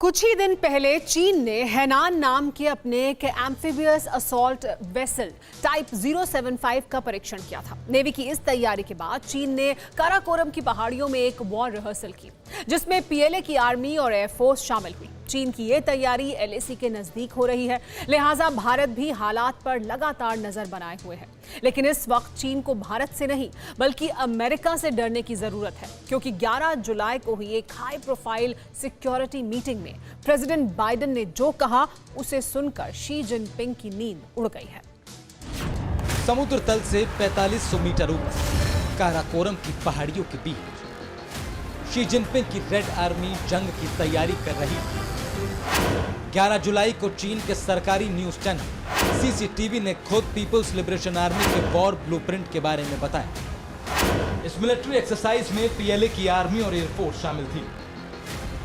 कुछ ही दिन पहले चीन ने हैनान नाम के अपने एक एम्फीबियस असॉल्ट वेसल टाइप 075 का परीक्षण किया था। नेवी की इस तैयारी के बाद चीन ने काराकोरम की पहाड़ियों में एक वॉर रिहर्सल की, जिसमें पीएलए की आर्मी और एयरफोर्स शामिल हुई। चीन की ये तैयारी एलएसी के नजदीक हो रही है, लिहाजा भारत भी हालात पर लगातार नजर बनाए हुए है। लेकिन इस वक्त चीन को भारत से नहीं बल्कि अमेरिका से डरने की जरूरत है, क्योंकि 11 जुलाई को हुई एक हाई प्रोफाइल सिक्योरिटी मीटिंग में प्रेसिडेंट बाइडेन ने जो कहा उसे सुनकर शी जिनपिंग की नींद उड़ गई है। समुद्र तल से 4500 मीटर ऊपर काराकोरम की पहाड़ियों के बीच शी जिनपिंग की रेड आर्मी जंग की तैयारी कर रही थी। 11 जुलाई को चीन के सरकारी न्यूज चैनल सीसीटीवी ने खुद पीपल्स लिबरेशन आर्मी के वॉर ब्लूप्रिंट के बारे में बताया। इस मिलिट्री एक्सरसाइज में पीएलए की आर्मी और एयरफोर्स शामिल थी।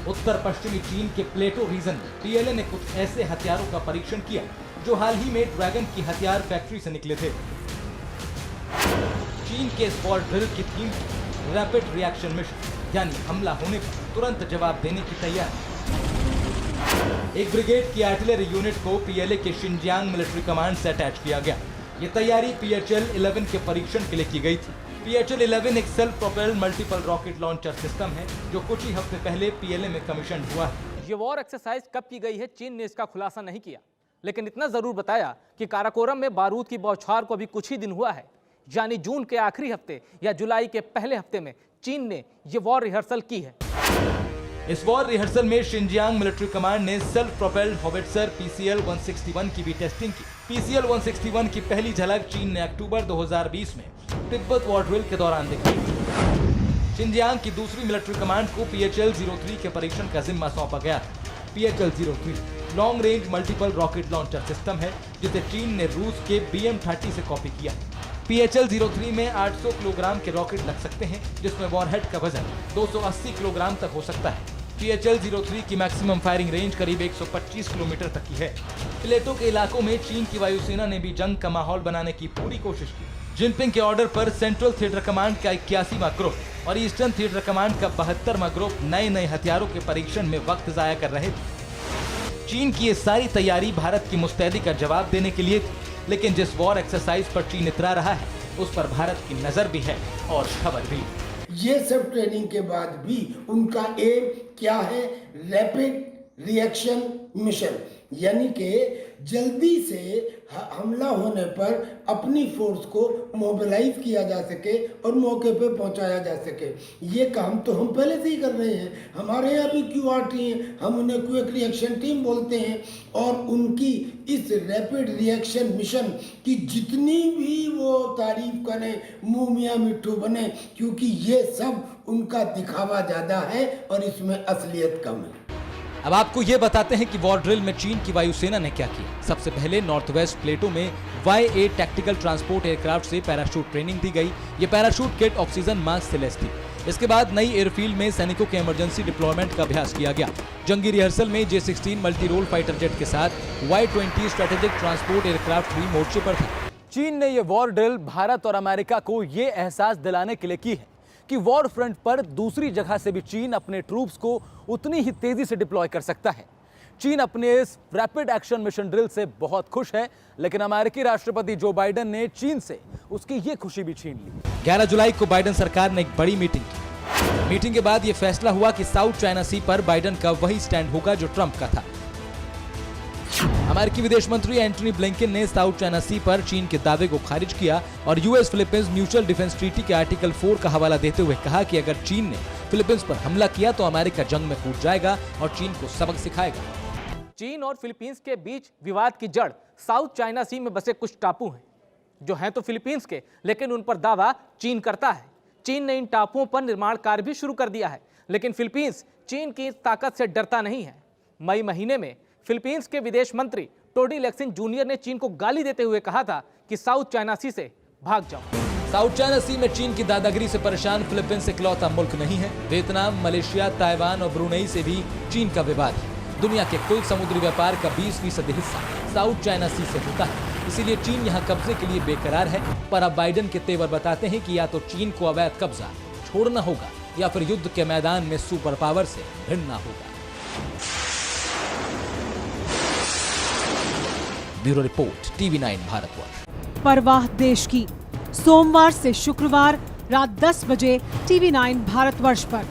उत्तर पश्चिमी चीन के प्लेटो रीजन में पीएलए ने कुछ ऐसे हथियारों का परीक्षण किया जो हाल ही में ड्रैगन की हथियार फैक्ट्री से निकले थे। चीन के इस वॉर ड्रिल की थीम रैपिड रिएक्शन मिशन, यानी हमला होने पर तुरंत जवाब देने की तैयारी। एक ब्रिगेड की आर्टिलरी यूनिट को पीएलए के शिनजियांग मिलिट्री कमांड से अटैच किया गया। ये तैयारी PHL-11 के परीक्षण के लिए की गई थी। PHL-11 एक self propelled multiple rocket launcher system है जो कुछ ही हफ्ते पहले पीएलए में कमीशन हुआ है। ये वॉर एक्सरसाइज कब की गई है, चीन ने इसका खुलासा नहीं किया, लेकिन इतना जरूर बताया कि काराकोरम में बारूद की बौछार को अभी कुछ ही दिन हुआ है, यानी जून के आखिरी हफ्ते या जुलाई के पहले हफ्ते में चीन ने ये वॉर रिहर्सल की है। इस वॉर रिहर्सल में शिनजियांग मिलिट्री कमांड ने सेल्फ प्रोपेल्ड हॉविट्जर PCL-161 की भी टेस्टिंग की। PCL-161 की पहली झलक चीन ने अक्टूबर 2020 में तिब्बत वॉर ड्रिल के दौरान दिखाई। शिनजियांग की दूसरी मिलिट्री कमांड को PHL-03 के परीक्षण का जिम्मा सौंपा गया था। PHL-03 long range multiple rocket launcher system है जिसे चीन ने रूस के BM-30 से कॉपी किया। PHL-03 में 800 किलोग्राम के रॉकेट लग सकते हैं, जिसमें वॉरहेड का वजन 280 किलोग्राम तक हो सकता है। PHL-03 की मैक्सिमम फायरिंग रेंज करीब 125 किलोमीटर तक की है। प्लेटो के इलाकों में चीन की वायुसेना ने भी जंग का माहौल बनाने की पूरी कोशिश की। जिनपिंग के ऑर्डर पर सेंट्रल थिएटर कमांड का 81वां ग्रुप और ईस्टर्न थिएटर कमांड का 72वां ग्रुप नए हथियारों के परीक्षण में वक्त जाया कर रहे थे। चीन की ये सारी तैयारी भारत की मुस्तैदी का जवाब देने के लिए थी, लेकिन जिस वॉर एक्सरसाइज पर चीन इतरा रहा है उस पर भारत की नजर भी है और खबर भी। ये सब ट्रेनिंग के बाद भी उनका एम क्या है? रैपिड रिएक्शन मिशन, यानी कि जल्दी से हमला होने पर अपनी फोर्स को मोबिलाइज किया जा सके और मौके पे पहुंचाया जा सके। ये काम तो हम पहले से ही कर रहे हैं। हमारे यहाँ भी QRT हैं, हम उन्हें क्विक रिएक्शन टीम बोलते हैं। और उनकी इस रैपिड रिएक्शन मिशन की जितनी भी वो तारीफ करें मुँह मियाँ मिट्ठू बने, क्योंकि ये सब उनका दिखावा ज़्यादा है और इसमें असलियत कम है। अब आपको ये बताते हैं कि वॉर ड्रिल में चीन की वायुसेना ने क्या किया। सबसे पहले नॉर्थ वेस्ट प्लेटो में Y-8 टैक्टिकल ट्रांसपोर्ट एयरक्राफ्ट से पैराशूट ट्रेनिंग दी गई। ये पैराशूट किट ऑक्सीजन मास्क से लैस थी। इसके बाद नई एयरफील्ड में सैनिकों के इमरजेंसी डिप्लॉयमेंट का अभ्यास किया गया। जंगी रिहर्सल में J-16 multi role fighter jet के साथ Y-20 स्ट्रेटेजिक ट्रांसपोर्ट एयरक्राफ्ट भी मोर्चे पर था। चीन ने ये वॉर ड्रिल भारत और अमेरिका को ये एहसास दिलाने के लिए की है कि वॉर फ्रंट पर दूसरी जगह से भी चीन अपने ट्रूप्स को उतनी ही तेजी से डिप्लॉय कर सकता है। चीन अपने इस रैपिड एक्शन मिशन ड्रिल से बहुत खुश है, लेकिन अमेरिकी राष्ट्रपति जो बाइडेन ने चीन से उसकी ये खुशी भी छीन ली। 11 जुलाई को बाइडेन सरकार ने एक बड़ी मीटिंग की। मीटिंग के बाद यह फैसला हुआ कि साउथ चाइना सी पर बाइडेन का वही स्टैंड होगा जो ट्रंप का था। अमेरिकी विदेश मंत्री एंटनी ब्लिंकन ने साउथ चाइना सी पर चीन के दावे को खारिज किया और US Philippines mutual defence treaty के आर्टिकल 4 का हवाला देते हुए कहा कि अगर चीन ने फिलीपींस पर हमला किया तो अमेरिका जंग में कूद जाएगा और चीन को सबक सिखाएगा। चीन और फिलीपींस के बीच विवाद की जड़ साउथ चाइना सी में बसे कुछ टापू हैं, जो हैं तो फिलीपींस के, लेकिन उन पर दावा चीन करता है। चीन ने इन टापुओं पर निर्माण कार्य भी शुरू कर दिया है, लेकिन फिलीपींस चीन की ताकत से डरता नहीं है। मई महीने में फिलीपींस के विदेश मंत्री टोडी लेक्सिन जूनियर ने चीन को गाली देते हुए कहा था कि साउथ चाइना सी से भाग जाओ। साउथ चाइना सी में चीन की दादागिरी से परेशान फिलीपींस इकलौता मुल्क नहीं है। वियतनाम, मलेशिया, ताइवान और ब्रुनेई से भी चीन का विवाद है। दुनिया के कुल समुद्री व्यापार का 20% हिस्सा साउथ चाइना सी से होता है, इसीलिए चीन यहाँ कब्जे के लिए बेकरार है। पर अब बाइडेन के तेवर बताते हैं कि या तो चीन को अवैध कब्जा छोड़ना होगा या फिर युद्ध के मैदान में सुपर पावर से भिड़ना होगा। Bureau report TV9 Bharatvarsh. परवाह देश की, सोमवार से शुक्रवार रात 10 बजे TV9 भारतवर्ष पर।